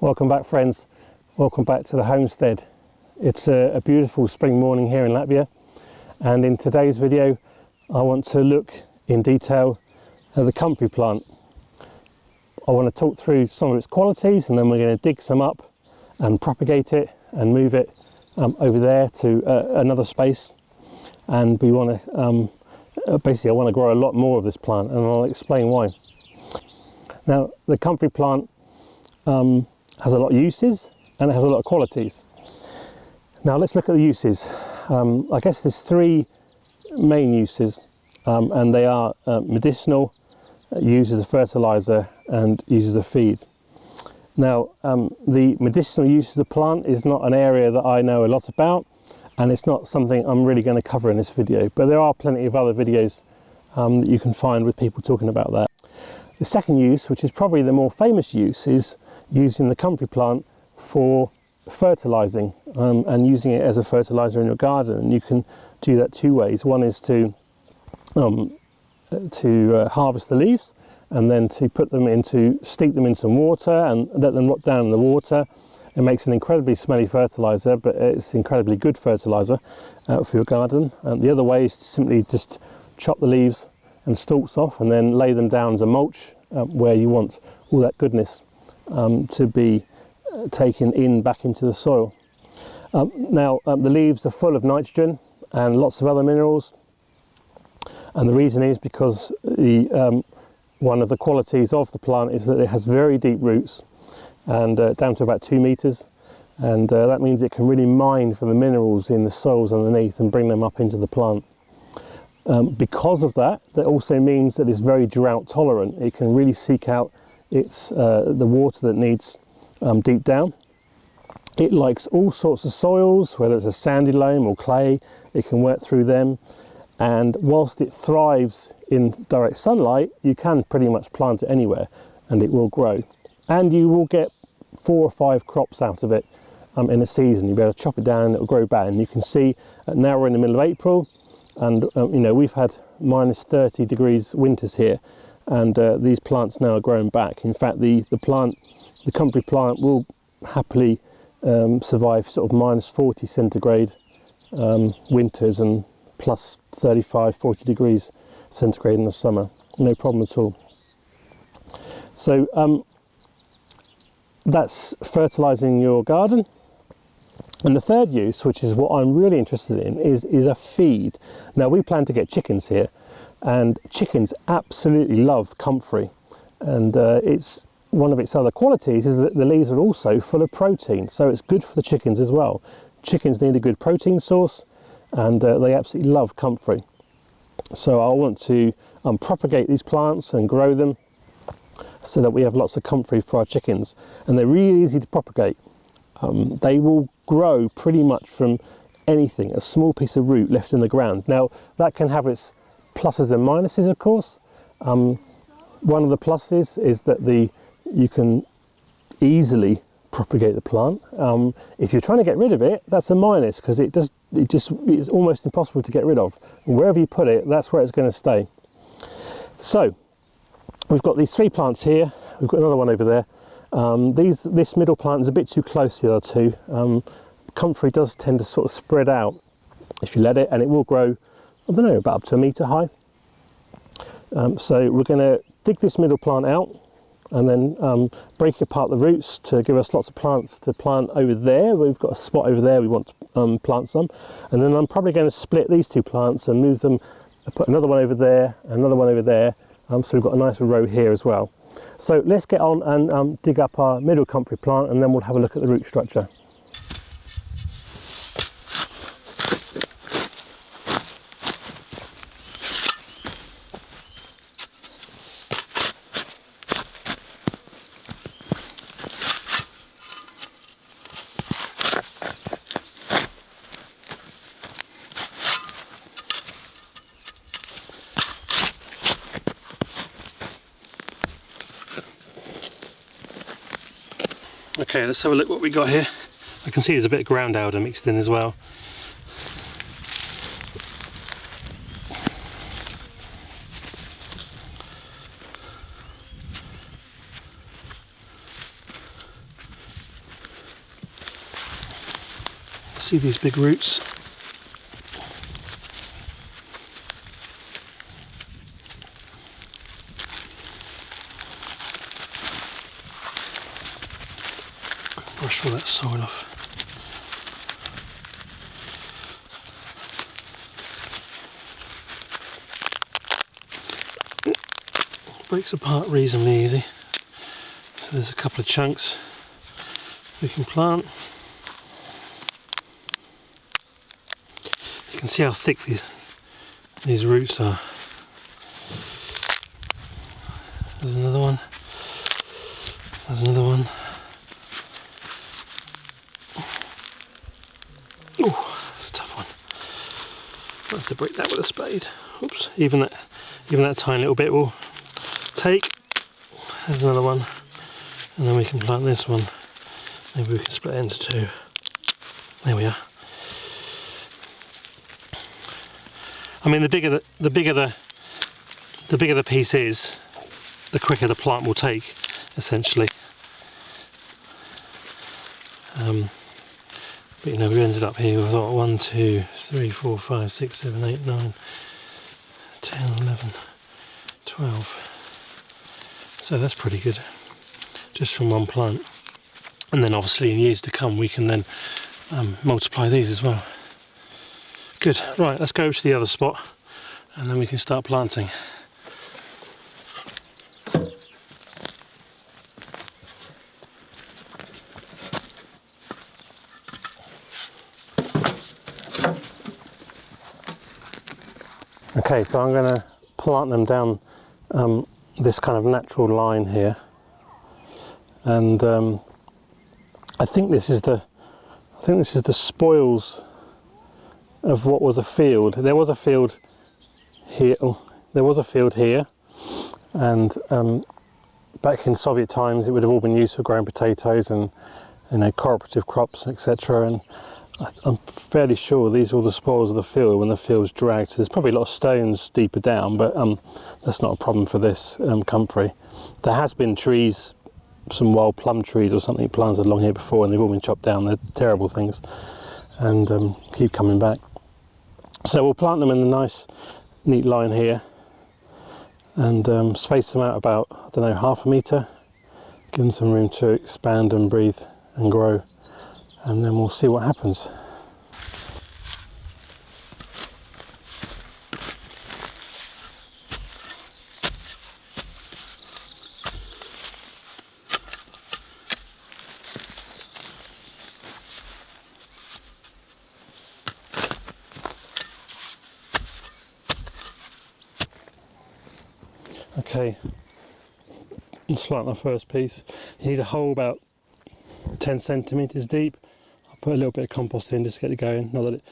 Welcome back, friends. Welcome back to the homestead. It's a beautiful spring morning here in Latvia, and in today's video I want to look in detail at the comfrey plant. I want to talk through some of its qualities, and then we're going to dig some up and propagate it and move it over there to another space. And we want to basically I want to grow a lot more of this plant, and I'll explain why. Now, the comfrey plant has a lot of uses and it has a lot of qualities. Now let's look at the uses. I guess there's three main uses, and they are medicinal, used as a fertiliser, and used as a feed. Now, the medicinal use of the plant is not an area that I know a lot about, and it's not something I'm really going to cover in this video, but there are plenty of other videos that you can find with people talking about that. The second use, which is probably the more famous use, is using the comfrey plant for fertilising and using it as a fertiliser in your garden. And you can do that two ways. One is to harvest the leaves, and then to steep them in some water and let them rot down in the water. It makes an incredibly smelly fertiliser, but it's incredibly good fertiliser for your garden. And the other way is to simply just chop the leaves and stalks off and then lay them down as a mulch where you want all that goodness to be taken in back into the soil. Now, the leaves are full of nitrogen and lots of other minerals, and the reason is because one of the qualities of the plant is that it has very deep roots, and down to about 2 meters, and that means it can really mine for the minerals in the soils underneath and bring them up into the plant. Because of that, that also means that it's very drought tolerant. It can really seek out the water that needs deep down. It likes all sorts of soils, whether it's a sandy loam or clay. It can work through them, and whilst it thrives in direct sunlight, you can pretty much plant it anywhere and it will grow, and you will get 4 or 5 crops out of it in a season. You'll be able to chop it down and it will grow back. And you can see now we're in the middle of April, and you know, we've had minus 30 degrees winters here, and these plants now are growing back. In fact, the comfrey plant will happily survive sort of minus 40 centigrade winters and plus 35, 40 degrees centigrade in the summer. No problem at all. So that's fertilising your garden. And the third use, which is what I'm really interested in, is a feed. Now, we plan to get chickens here, and chickens absolutely love comfrey, and it's one of its other qualities is that the leaves are also full of protein, so it's good for the chickens as well. Chickens need a good protein source, and they absolutely love comfrey. So I want to propagate these plants and grow them so that we have lots of comfrey for our chickens, and they're really easy to propagate. They will grow pretty much from anything, a small piece of root left in the ground. Now, that can have its pluses and minuses, of course. One of the pluses is that you can easily propagate the plant. If you're trying to get rid of it, that's a minus, because it's almost impossible to get rid of. And wherever you put it, that's where it's going to stay. So we've got these 3 plants here. We've got another one over there. This middle plant is a bit too close to the other 2. Comfrey does tend to sort of spread out if you let it, and it will grow, I don't know, about up to 1 metre high. So we're going to dig this middle plant out and then break apart the roots to give us lots of plants to plant over there. We've got a spot over there we want to plant some, and then I'm probably going to split these 2 plants and move them, put another one over there, another one over there, so we've got a nice row here as well. So let's get on and dig up our middle comfrey plant, and then we'll have a look at the root structure. Okay, let's have a look what we got here. I can see there's a bit of ground powder mixed in as well. See these big roots? Brush all that soil off. Breaks apart reasonably easy. So there's a couple of chunks we can plant. You can see how thick these roots are. There's another one. There's another one. Oh, that's a tough one. I'll have to break that with a spade. Oops, even that tiny little bit will take. There's another one. And then we can plant this one. Maybe we can split it into two. There we are. I mean, the bigger the piece is, the quicker the plant will take, essentially. But you know, we ended up here with 1, 2, 3, 4, 5, 6, 7, 8, 9, 10, 11, 12. So that's pretty good, just from one plant. And then obviously in years to come we can then multiply these as well. Good, right, let's go to the other spot and then we can start planting. Okay, so I'm going to plant them down this kind of natural line here, and I think this is the spoils of what was a field. There was a field here. Oh, there was a field here, and back in Soviet times, it would have all been used for growing potatoes and, you know, cooperative crops, etc. And I'm fairly sure these are all the spoils of the field when the field's dragged. So there's probably a lot of stones deeper down, but that's not a problem for this Comfrey. There has been trees, some wild plum trees or something planted along here before, and they've all been chopped down. They're terrible things, and keep coming back. So we'll plant them in a nice, neat line here, and space them out about, I don't know, ½ metre. Give them some room to expand and breathe and grow. And then we'll see what happens. Okay, let's plant our first piece. You need a hole about 10 centimetres deep. I'll put a little bit of compost in just to get it going, not that it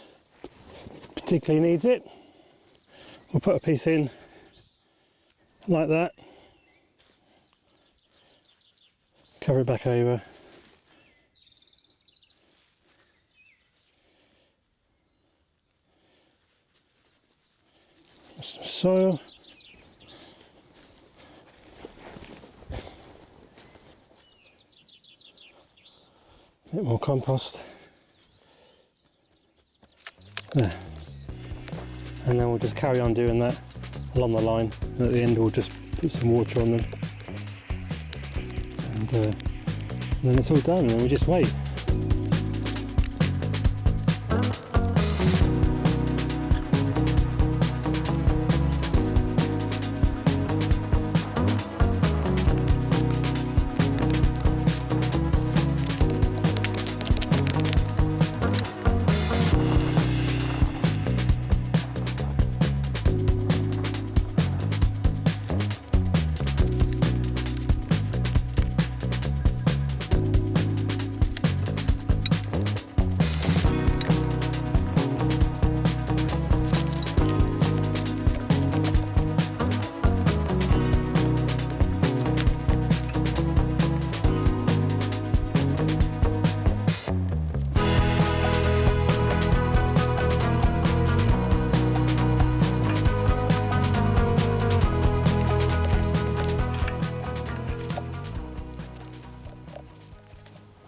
particularly needs it. We'll put a piece in like that, cover it back over, some soil, a bit more compost, there. And then we'll just carry on doing that along the line, and at the end we'll just put some water on them, and then it's all done, and we just wait.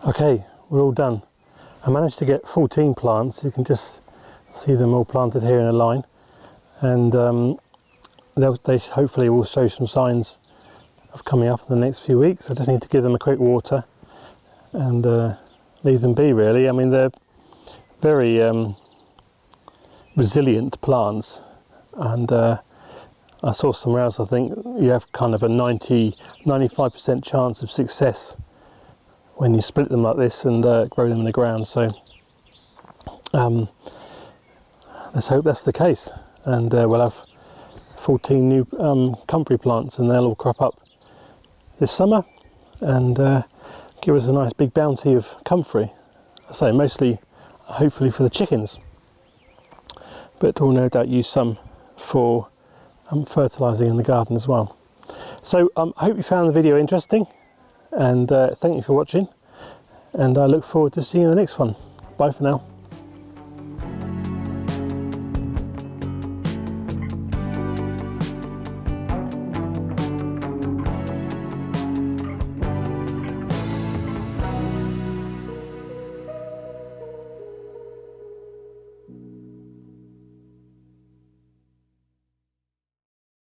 Okay, we're all done. I managed to get 14 plants. You can just see them all planted here in a line, and they hopefully will show some signs of coming up in the next few weeks. I just need to give them a quick water and leave them be, really. I mean, they're very resilient plants, and I saw somewhere else, I think you have kind of a 95% chance of success when you split them like this and grow them in the ground. So let's hope that's the case, and we'll have 14 new Comfrey plants, and they'll all crop up this summer and give us a nice big bounty of Comfrey. I say mostly, hopefully, for the chickens, but we'll no doubt use some for fertilising in the garden as well. So I hope you found the video interesting, and thank you for watching, and I look forward to seeing you in the next one. Bye for now.